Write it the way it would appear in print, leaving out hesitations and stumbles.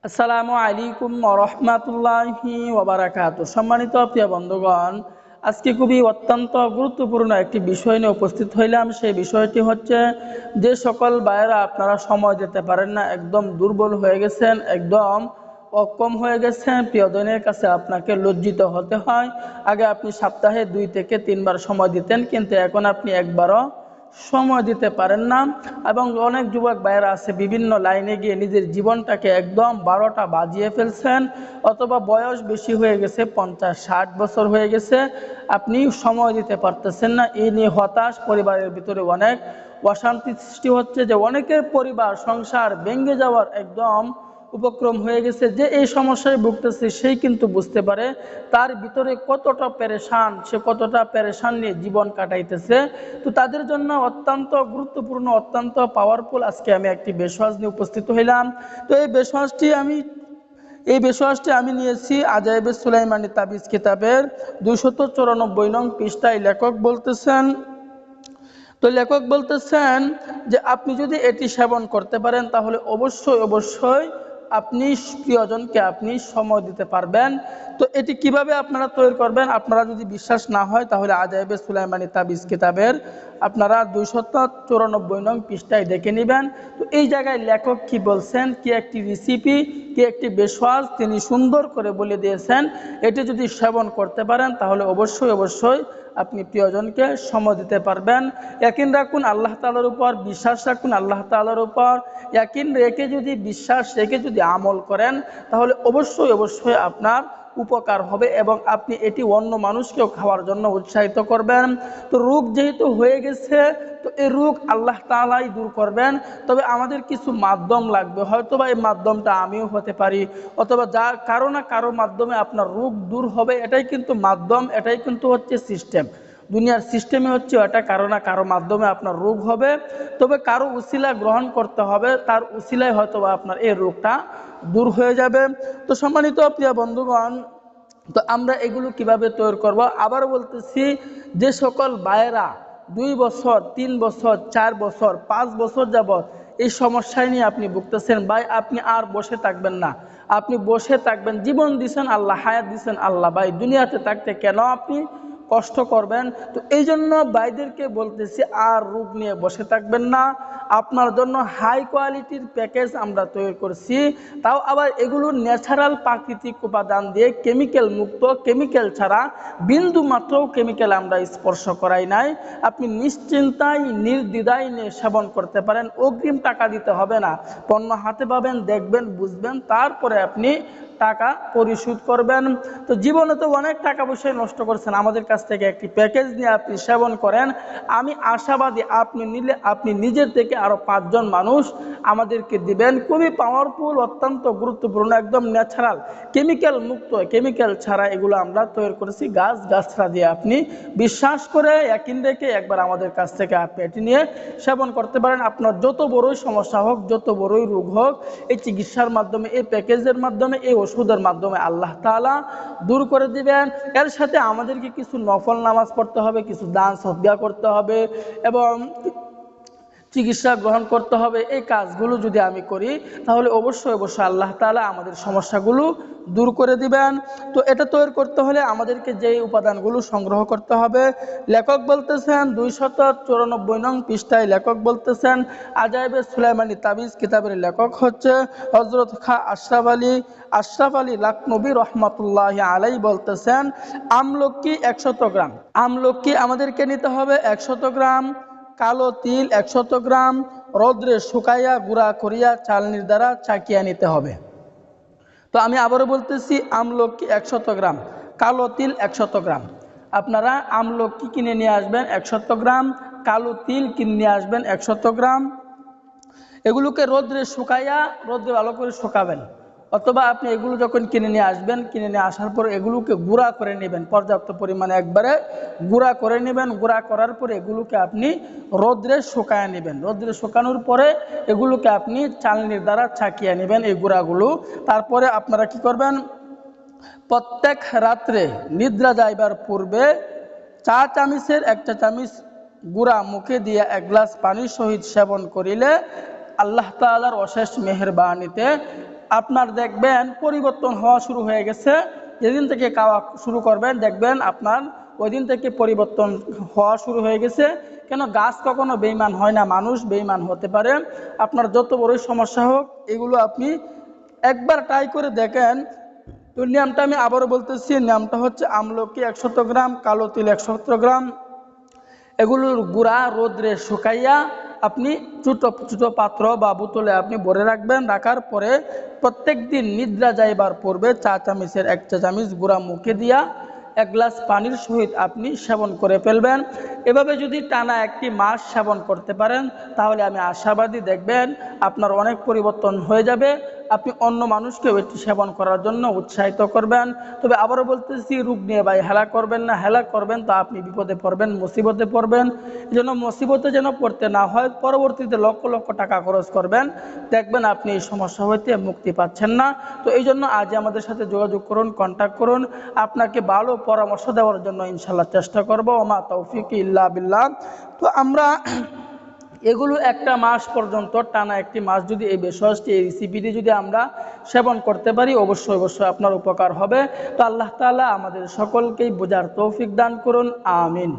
আসসালামু আলাইকুম ওয়া রাহমাতুল্লাহি ওয়া বারাকাতুহু। সম্মানিত প্রিয় বন্ধুগণ, আজকে খুবই অত্যন্ত গুরুত্বপূর্ণ একটি বিষয় নিয়ে উপস্থিত হইলাম। সেই বিষয়টি হচ্ছে যে সকল ভাইয়েরা আপনারা সময় দিতে পারেন না, একদম দুর্বল হয়ে গেছেন, একদম অক্ষম হয়ে গেছেন, প্রিয়জনের কাছে আপনাকে লজ্জিত হতে হয়। আগে আপনি সপ্তাহে 2 থেকে 3 বার সময় দিতেন, কিন্তু এখন আপনি একবারও সময় দিতে পারেন না। এবং অনেক যুবক ভাইয়েরা আছে বিভিন্ন লাইনে গিয়ে নিজের জীবনটাকে একদম 12টা বাজিয়ে ফেলছেন, অথবা বয়স বেশি হয়ে গেছে, 50-60 বছর হয়ে গেছে, আপনি সময় দিতে পারতেছেন না। এই নিয়ে হতাশ, পরিবারের ভিতরে অনেক অশান্তি সৃষ্টি হচ্ছে, যে অনেকের পরিবার সংসার ভেঙে যাওয়ার একদম উপক্রম হয়ে গেছে। যে এই সমস্যায় ভুগতেছে সেই কিন্তু বুঝতে পারে তার ভিতরে কতটা পেরেশান, সে কতটা পেরেশান নিয়ে জীবন কাটাইতেছে। তো তাদের জন্য অত্যন্ত গুরুত্বপূর্ণ, অত্যন্ত পাওয়ারফুল আজকে আমি একটি বেশওয়াজ নিয়ে উপস্থিত হইলাম। তো এই বেশওয়াজটি আমি নিয়েছি আজাইবে সুলাইমানি তাবিজ কিতাবের 294 নং পৃষ্ঠায়। লেখক বলতেছেন যে আপনি যদি এটি সেবন করতে পারেন তাহলে অবশ্যই আপনি প্রিয়জনকে আপনি সময় দিতে পারবেন। তো এটি কিভাবে আপনারা তৈরি করবেন, আপনারা যদি বিশ্বাস না হয় তাহলে আজাইবে সুলাইমানি তাবিজ কিতাবের আপনারা 294 নং পৃষ্ঠায় দেখে নেবেন। তো এই জায়গায় লেখক কি বলছেন, কি একটি রেসিপি, কি একটি বেশওয়াজ তিনি সুন্দর করে বলে দিয়েছেন। এটি যদি সেবন করতে পারেন তাহলে অবশ্যই আপনি প্রিয়জনকে সময় দিতে পারবেন। ইয়াকিন রাখুন আল্লাহ তাআলার উপর, বিশ্বাস রাখুন আল্লাহ তাআলার উপর। ইয়াকিন রেখে যদি, বিশ্বাস রেখে যদি আমল করেন তাহলে অবশ্যই আপনার উপকার হবে, এবং আপনি এটি অন্য মানুষকেও খাওয়ার জন্য উৎসাহিত করবেন। তো রোগ যেহেতু হয়ে গেছে, তো এই রোগ আল্লাহ তাআলাই দূর করবেন। তবে আমাদের কিছু মাধ্যম লাগবে, হয়তো বা এই মাধ্যমটা আমিও হতে পারি, অথবা যার কারো না কারো মাধ্যমে আপনার রোগ দূর হবে। এটাই কিন্তু মাধ্যম, এটাই কিন্তু হচ্ছে সিস্টেম। দুনিয়ার সিস্টেমে হচ্ছে এটা, কারো না কারো মাধ্যমে আপনার রোগ হবে। তবে কারো উসিলা গ্রহণ করতে হবে, তার উসিলায় হয়তো বা আপনার এই রোগটা দূর হয়ে যাবে। তো সম্মানিত প্রিয় বন্ধুগণ, তো আমরা এগুলো কিভাবে তৈরি করব, আবার বলতেছি, যে সকল ভাইয়েরা 2 বছর, 3 বছর, 4 বছর, 5 বছর যাবৎ এই সমস্যায় নিয়ে আপনি ভুগতেছেন, ভাই আপনি আর বসে থাকবেন না। আপনি বসে থাকবেন, জীবন দিছেন আল্লাহ, হায়াত দিছেন আল্লাহ, ভাই দুনিয়াতে থাকতে কেন আপনি কষ্ট করবেন? তো এই জন্য ভাইদেরকে বলতেছি, আর রোগ নিয়ে বসে থাকবেন না। আপনার জন্য হাই কোয়ালিটির প্যাকেজ আমরা তৈরি করছি, তাও আবার এগুলো ন্যাচারাল প্রাকৃতিক উপাদান দিয়ে, কেমিক্যাল মুক্ত, কেমিক্যাল ছাড়া, বিন্দু মাত্রও কেমিক্যাল আমরা স্পর্শ করাই নাই। আপনি নিশ্চিন্তায় নির্দ্বিধায় নিয়ে সেবন করতে পারেন, অগ্রিম টাকা দিতে হবে না। পণ্য হাতে পাবেন, দেখবেন, বুঝবেন, তারপরে আপনি টাকা পরিশোধ করবেন। তো জীবনে তো অনেক টাকা পয়সা নষ্ট করছেন, আমাদের কাছ থেকে একটি প্যাকেজ নিয়ে আপনি সেবন করেন। আমি আশাবাদী আপনি নিলে আপনি নিজের থেকে আরো 5 জন মানুষ আমাদেরকে দিবেন। খুবই পাওয়ারফুল, অত্যন্ত গুরুত্বপূর্ণ, একদম ন্যাচারাল, কেমিক্যাল মুক্ত, কেমিক্যাল ছাড়া এগুলো আমরা তৈরি করেছি, গাছরা দিয়ে। আপনি বিশ্বাস করে ইয়াকিন রেখে একবার আমাদের কাছ থেকে আপনি এটি নিয়ে সেবন করতে পারেন। আপনার যত বড়ই সমস্যা হোক, যত বড়ই রোগ হোক, এই চিকিৎসার মাধ্যমে, এই প্যাকেজের মাধ্যমে, এই ওষুধের মাধ্যমে আল্লাহ তাআলা দূর করে দিবেন। এর সাথে আমাদেরকে কিছু নফল নামাজ পড়তে হবে, কিছু দান সদকা করতে হবে, এবং চিকিৎসা গ্রহণ করতে হবে। এই কাজগুলো যদি আমি করি তাহলে অবশ্যই আল্লাহ তাআলা আমাদের সমস্যাগুলো দূর করে দিবেন। তো এটা তৈরি করতে হলে আমাদেরকে যেই উপাদানগুলো সংগ্রহ করতে হবে, লেখক বলতেছেন 294 নং পৃষ্ঠায় লেখক বলতেছেন, আজাইবে সুলাইমানি তাবিজ কিতাবের লেখক হচ্ছে হযরত খা আশরাফ আলী লাখনবী রহমাতুল্লাহি আলাইহি, বলতেছেন আমলকি 100 গ্রাম। আমলকি আমাদেরকে নিতে হবে 100 গ্রাম, কালো তিল 100 গ্রাম, রৌদ্রে শুকাইয়া গুঁড়া করিয়া চালনির দ্বারা চাকিয়া নিতে হবে। তো আমি আবারও বলতেছি, আমলকি 100 গ্রাম, কালো তিল 100 গ্রাম। আপনারা আমলকি কিনে নিয়ে আসবেন 100 গ্রাম, কালো তিল কিনে নিয়ে আসবেন 100 গ্রাম। এগুলোকে রৌদ্রে শুকাইয়া, রৌদ্রে ভালো করে শুকাবেন, অথবা আপনি এগুলো যখন কিনে নিয়ে আসবেন, কিনে নিয়ে আসার পর এগুলোকে গুঁড়া করে নেবেন, পর্যাপ্ত পরিমাণে একবারে গুঁড়া করে নেবেন। গুঁড়া করার পরে এগুলোকে আপনি রৌদ্রে শুকায় নেবেন। রৌদ্রে শুকানোর পরে এগুলোকে আপনি চালনির দ্বারা ছাকিয়ে নেবেন এই গুঁড়াগুলো। তারপরে আপনারা কি করবেন, প্রত্যেক রাত্রে নিদ্রা যাইবার পূর্বে 4 চামচের 1 চা চামচ গুঁড়া মুখে দিয়ে 1 গ্লাস পানির সহিত সেবন করিলে আল্লাহ তাআলার অশেষ মেহেরবানিতে আপনার দেখবেন পরিবর্তন হওয়া শুরু হয়ে গেছে। যেদিন থেকে খাওয়া শুরু করবেন দেখবেন আপনার ওই দিন থেকে পরিবর্তন হওয়া শুরু হয়ে গেছে। কেন গাছ কখনো বেইমান হয় না, মানুষ বেইমান হতে পারে। আপনার যত বড়ই সমস্যা হোক এগুলো আপনি একবার ট্রাই করে দেখেন। তো নিয়মটা আমি আবারও বলতেছি, নিয়মটা হচ্ছে আমলকি 100 গ্রাম, কালো তিল 100 গ্রাম, এগুলোর গুঁড়া রোদ্রে শুকাইয়া আপনি ছোটো ছোটো পাত্র বা বোতলে আপনি ভরে রাখবেন। রাখার পরে প্রত্যেক দিন নিদ্রা যাইবার পূর্বে 4 চামচের 1 চা চামচ গুঁড়া মুখে দিয়া 1 গ্লাস পানির সহিত আপনি সেবন করে ফেলবেন। এভাবে যদি টানা 1 মাস সেবন করতে পারেন তাহলে আমি আশাবাদী দেখবেন আপনার অনেক পরিবর্তন হয়ে যাবে। আপনি অন্য মানুষকেও এটি সেবন করার জন্য উৎসাহিত করবেন। তবে আবারও বলতেছি, রোগ নিয়ে ভাই হেলা করবেন না। হেলা করবেন তো আপনি বিপদে পড়বেন, মুসিবতে পড়বেন। এই জন্য মুসিবতে যেন পড়তে না হয়, পরবর্তীতে লক্ষ লক্ষ টাকা খরচ করবেন, দেখবেন আপনি এই সমস্যা হইতে মুক্তি পাচ্ছেন না। তো এই জন্য আজ আমাদের সাথে যোগাযোগ করুন, কন্ট্যাক্ট করুন, আপনাকে ভালো পরামর্শ দেওয়ার জন্য ইনশাল্লাহ চেষ্টা করবো। ওমা তৌফিক ইল্লা বিল্লাহ। তো আমরা এগুলো 1 মাস পর্যন্ত টানা 1 মাস যদি এই ভেষজটি, এই রেসিপিটি যদি আমরা সেবন করতে পারি অবশ্যই অবশ্যই আপনার উপকার হবে। তো আল্লাহ তাআলা আমাদের সকলকেই বোঝার তৌফিক দান করুন, আমিন।